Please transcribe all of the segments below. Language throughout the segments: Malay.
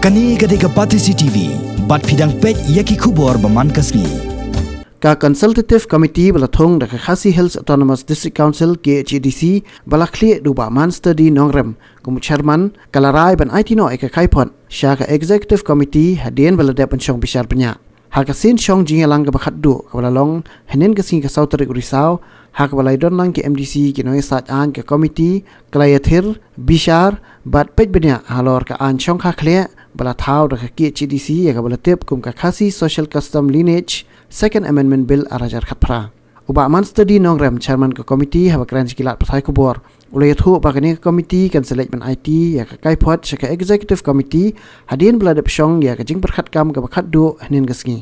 Kani gadega Pati CCTV, bat pidang pej yaki kubor baman kasni. Ka Consultative Committee balathong da Khasi Hills Autonomous District Council KHDC balakli duba man study nongrem kum chairman kalarai ban itino eka kaipon shaka Executive Committee hadien balade pensyong bishar penya hakasin syong jingalang ka bakhaddu kabalalong hanin kasing ka sautari urisau hak balai don lang ke MDC kinoi sat an ke committee klayathir bishar bat pej benya halor ka an syong kha khle bala thau da KHDC ya ka balatep kum ka Khasi Social Custom Lineage Second Amendment Bill arajar khatpra. Uba man study nongrem chairman ke committee haba kran sikilat pathai kubor. Ulay thu bagani ke committee kan select ban IT ya ka kaipot syaka executive committee hadin beladap syong ya ka jing berkhat kam ka bakhat du hanin gasngi.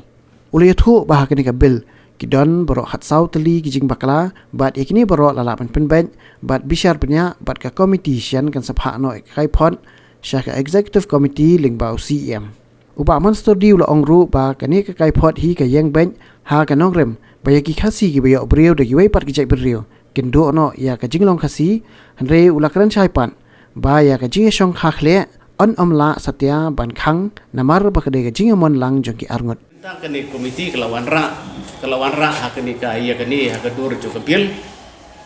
Ulay thu bahakani ka bill kidon baro khat sau teli kijing bakla bat ikini baro lalapan penben bat bishar penya bat ka committee sian kan sapha no kaipot syaka executive committee lingbau CM. Uba man study ula ongru ba kani ka kaipot hi ka yang ben ha ka nongrem bayaki khasi ki bayo brio de yuai pat ki jai brio kindo no ya ka jinglong khasi hanre ula kran chai pan ba ya ka jing shong kha khle on amla satya ban khang namar ba ka de ka jing mon lang jong ki arngot ta kani komiti kelawan ra ha kani ka ya kani ha ka dur jo ka bil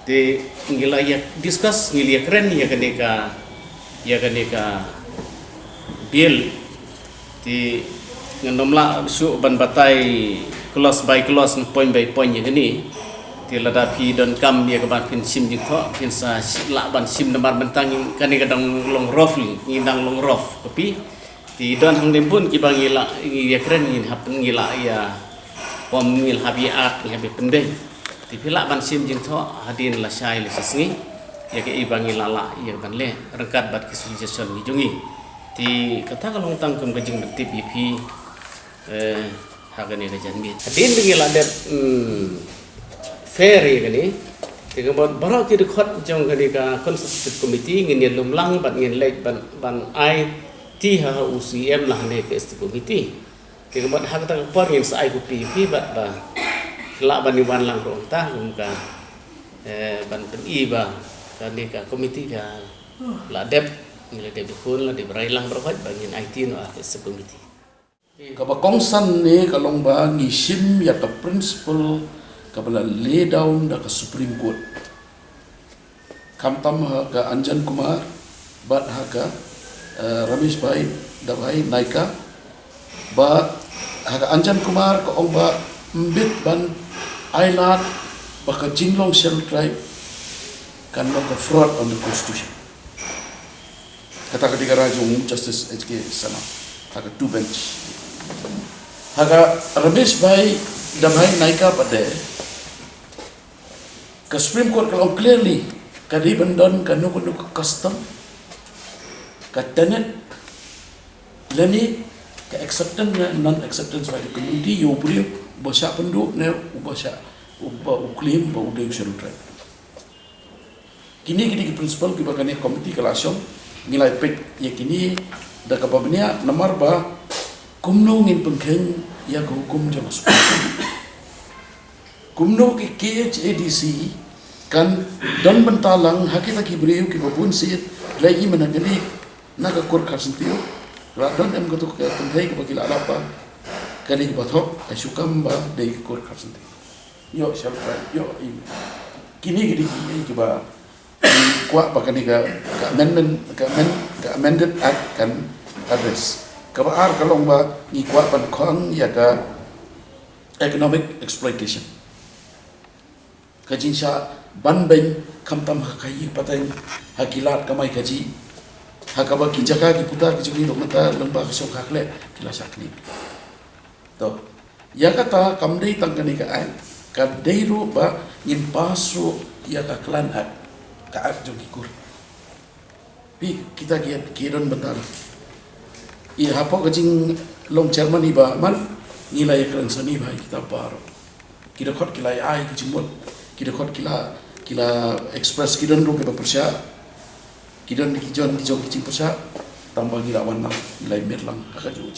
de ngila ya discuss ngili kren ya kani ka bil di ngenomla su ban batai clause by clause point by point yang ini di lada pi don kam ya keban pin sim di tho pin sa la ban sim nomor bentang kan kadang long rof ngindang long rof tapi di don hang lembun ki bang ila ya keren ngin hap ngila ya pom ngil habiat habi pendeng di pila ban sim jing tho hadin la syai le sisngi ya ke ibang ila la ya ban le rengkat bat ki suggestion ni jungi di kata kalau tangkum kejing detik BP hagani kajan bit hadin bingil ada fair kani tiga baru kita khot jong kani ka consultative committee ngin lumlang bat ngin lek ban ai ti ha UCM lah ne ke committee tiga bat hak ta por ngin sai ku PP bat ba la ban wan lang ro ta ka ban pen ba kani ka committee ka la dep nilai dia berkul lah dia berailang berbuat bangin IT no as committee. Kabakongsan ni kalau bagi sim ya ke principle kabala lay down da ke Supreme Court. Kamtam ha ke Anjan Kumar bat ha ke Ramesh Bhai da Bhai Naika ba ha ke Anjan Kumar ke ong ba mbit ban ailat ba ke Jinglong Shell Tribe kan lo ke fraud on the constitution. Kata ketika Raja Umum Justice HK sana, haga two bench, haga Ramesh Bhai dan Bhai Naika pada ke Supreme Court kalau clearly kadi bendon kanu custom, ke tenet, leni ke acceptance non acceptance by the community, you beri bahasa penduk ne bahasa uklim bahasa udah usul tribe. Kini kita principal kita kini komiti kelasong nilai pek yakini dah kapabnya nomor ba kumno ngin pengkeng ya hukum jamas kumno ke KHDC kan don bentalang hakita ki beriu ki babun sit lagi menangani naga kor khasentiu la don em gotu ke kentai ke bagila apa kali bathok asukam ba dei kor khasentiu yo syalra yo kini gidi ki ba kuat bahkan ke amended act kan address kabar kalau ba ni kuat ban khang ya ka economic exploitation kajin sha ban ben kamtam hakai pateng hakilat kamai kaji hakaba ki jaka ki puta ki juni mata lomba kesok hakle kila sakni to ya kata kamdei tangkani ka ai ka deiru ba in pasu ya ka klan act kaat jong ikur. Pi kita kiran bentar. I hapo kajing long chairman iba man nilai keren seni bai kita baru. Kita khot kilai ai kijumot. Kita khot kila express kidan ro ke persya. Kidan kijong kijing persya tambah gila wan nilai merlang kakak jong